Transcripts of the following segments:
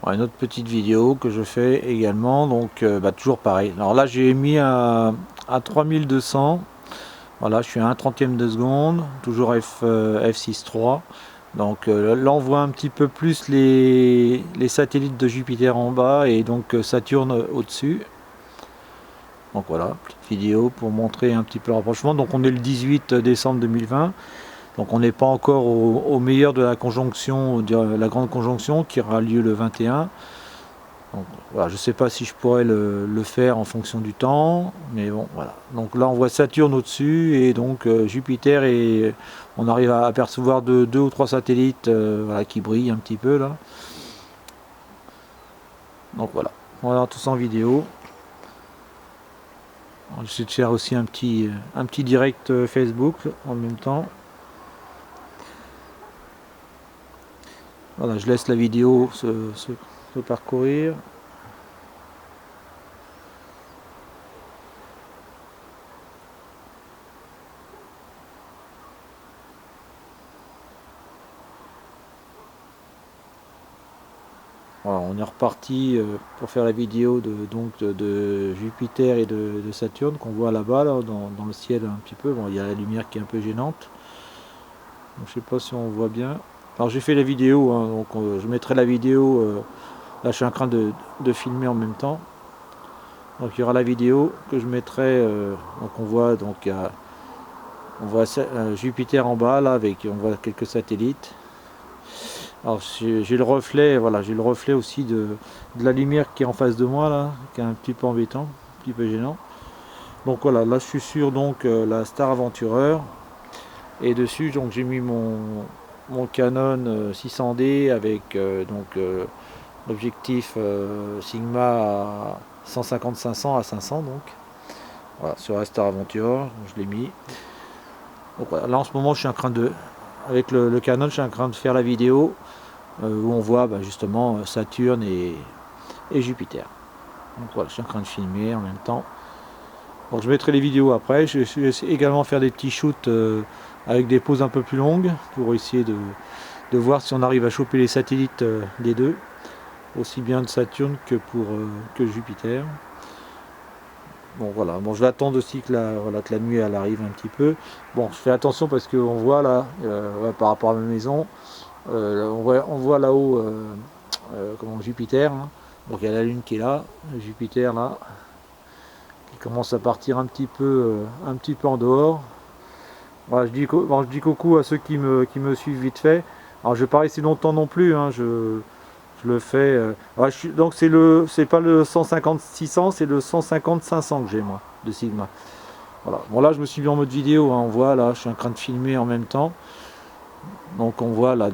Voilà, une autre petite vidéo que je fais également, donc toujours pareil. Alors là j'ai mis à 3200. Voilà, je suis à 1/30 de seconde, toujours F6.3. Donc là on voit un petit peu plus les satellites de Jupiter en bas et donc Saturne au-dessus. Donc voilà, petite vidéo pour montrer un petit peu le rapprochement. Donc on est le 18 décembre 2020. Donc on n'est pas encore au meilleur de la conjonction, de la grande conjonction qui aura lieu le 21. Donc, voilà, je ne sais pas si je pourrais le faire en fonction du temps, mais bon voilà. Donc là on voit Saturne au-dessus et donc Jupiter, et on arrive à apercevoir deux ou trois satellites voilà, qui brillent un petit peu là. Donc voilà tout ça en vidéo. J'essaie de faire aussi un petit direct Facebook en même temps. Voilà, je laisse la vidéo se parcourir. Voilà, on est reparti pour faire la vidéo de Jupiter et de Saturne qu'on voit là-bas là, dans le ciel un petit peu. Bon, il y a la lumière qui est un peu gênante. Donc, je sais pas si on voit bien. Alors j'ai fait la vidéo, hein, donc je mettrai la vidéo. Là je suis en train de filmer en même temps. Donc il y aura la vidéo que je mettrai. Donc on voit Jupiter en bas là, on voit quelques satellites. Alors j'ai le reflet, voilà, j'ai le reflet aussi de la lumière qui est en face de moi là, qui est un petit peu embêtant, un petit peu gênant. Donc voilà, là je suis sur donc la Star Aventurer, et dessus donc j'ai mis mon Canon 600D avec l'objectif Sigma à 150-500 à 500 donc. Voilà, sur la Star Aventurer, je l'ai mis. Donc voilà, là en ce moment je suis en train avec le Canon, je suis en train de faire la vidéo où on voit justement Saturne et Jupiter. Donc voilà, je suis en train de filmer en même temps. Donc je mettrai les vidéos après. Je vais également faire des petits shoots avec des pauses un peu plus longues pour essayer de voir si on arrive à choper les satellites des deux, aussi bien de Saturne que Jupiter. Bon voilà, bon je vais attendre aussi que la nuit elle arrive un petit peu. Bon, je fais attention parce qu'on voit là, par rapport à ma maison, on voit là-haut Jupiter, hein. Donc il y a la Lune qui est là, Jupiter là, qui commence à partir un petit peu en dehors. Voilà, je dis coucou à ceux qui me suivent vite fait. Alors je vais pas rester longtemps non plus, hein, je le fais. Donc c'est pas le 150-600, c'est le 150-500 que j'ai moi, de Sigma. Voilà. Bon là je me suis mis en mode vidéo, hein, on voit là, je suis en train de filmer en même temps. Donc on voit là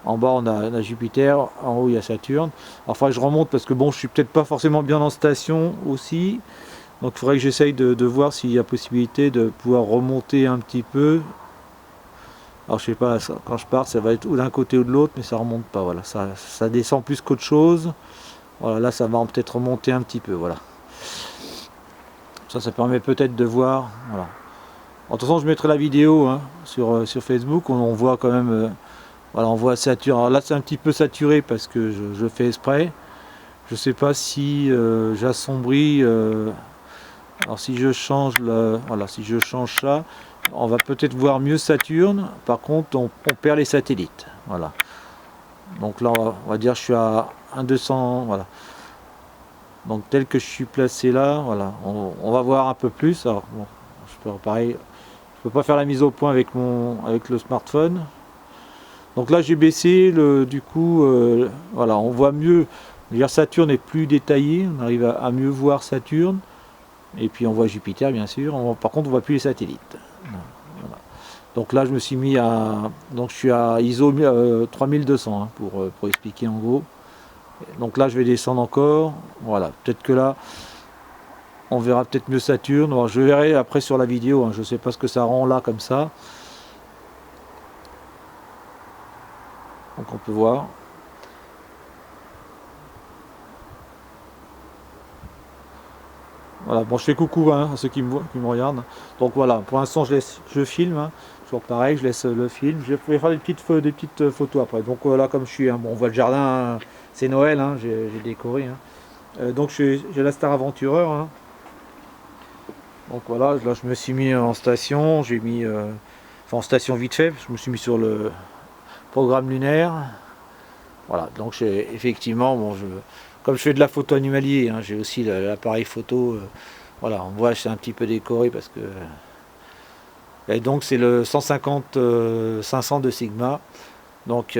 en bas on a Jupiter, en haut il y a Saturne. Alors il faudrait que je remonte parce que bon je suis peut-être pas forcément bien en station aussi. Donc il faudrait que j'essaye de voir s'il y a possibilité de pouvoir remonter un petit peu. Alors je sais pas, quand je pars ça va être ou d'un côté ou de l'autre, mais ça remonte pas, voilà, ça descend plus qu'autre chose. Voilà, là ça va peut-être remonter un petit peu, voilà. Ça permet peut-être de voir, voilà. De toute façon je mettrai la vidéo hein, sur Facebook, on voit quand même, voilà, on voit Saturne. Alors là c'est un petit peu saturé parce que je fais exprès. Je sais pas si j'assombris. Alors si je change voilà, si je change ça, on va peut-être voir mieux Saturne. Par contre, on perd les satellites. Voilà. Donc là, on va dire je suis à 1,200. Voilà. Donc tel que je suis placé là, voilà, on va voir un peu plus. Alors bon, pareil, je peux pas faire la mise au point avec le smartphone. Donc là, j'ai baissé du coup, voilà, on voit mieux. Saturne est plus détaillé, on arrive à mieux voir Saturne. Et puis on voit Jupiter bien sûr, par contre on voit plus les satellites. Voilà. Donc là je me suis mis donc je suis à ISO 3200 hein, pour expliquer en gros. Donc là je vais descendre encore, voilà, peut-être que là on verra peut-être mieux Saturne. Alors, je verrai après sur la vidéo, hein, je sais pas ce que ça rend là comme ça. Donc on peut voir. Voilà, bon je fais coucou hein, à ceux qui me regardent. Donc voilà, pour l'instant je filme, hein. toujours pareil, je laisse le film. Je vais faire des petites photos après. Donc là, comme je suis, bon, on voit le jardin, hein, c'est Noël, hein, j'ai décoré. Hein. Donc j'ai la Star Aventureur. Hein. Donc voilà, là je me suis mis en station, j'ai mis, enfin en station vite fait, je me suis mis sur le programme lunaire. Voilà, donc j'ai effectivement, bon, comme je fais de la photo animalier, hein, j'ai aussi l'appareil photo. Voilà, on voit, c'est un petit peu décoré parce que. Et donc c'est le 150 500 de Sigma. Donc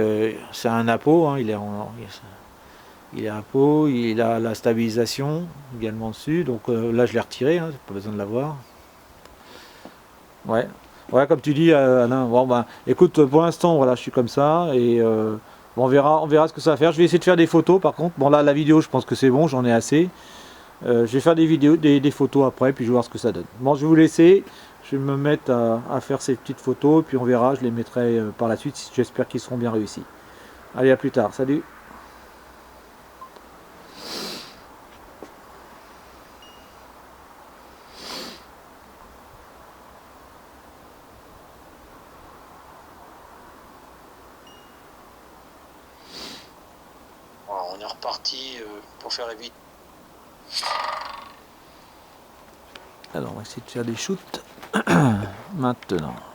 c'est un Apo, hein, il est à pot, il a la stabilisation également dessus. Donc là je l'ai retiré, hein, pas besoin de l'avoir. Ouais. Ouais, comme tu dis, Alain. Bon, ben, écoute, pour l'instant, voilà, je suis comme ça et bon, on verra ce que ça va faire. Je vais essayer de faire des photos, par contre. Bon, là, la vidéo, je pense que c'est bon, j'en ai assez. Je vais faire des vidéos, des photos après, puis je vais voir ce que ça donne. Bon, je vais vous laisser. Je vais me mettre à faire ces petites photos, puis on verra. Je les mettrai par la suite. J'espère qu'ils seront bien réussis. Allez, à plus tard. Salut. Voilà, on est reparti pour faire la vidéo. Alors, on va essayer de faire des shoots maintenant.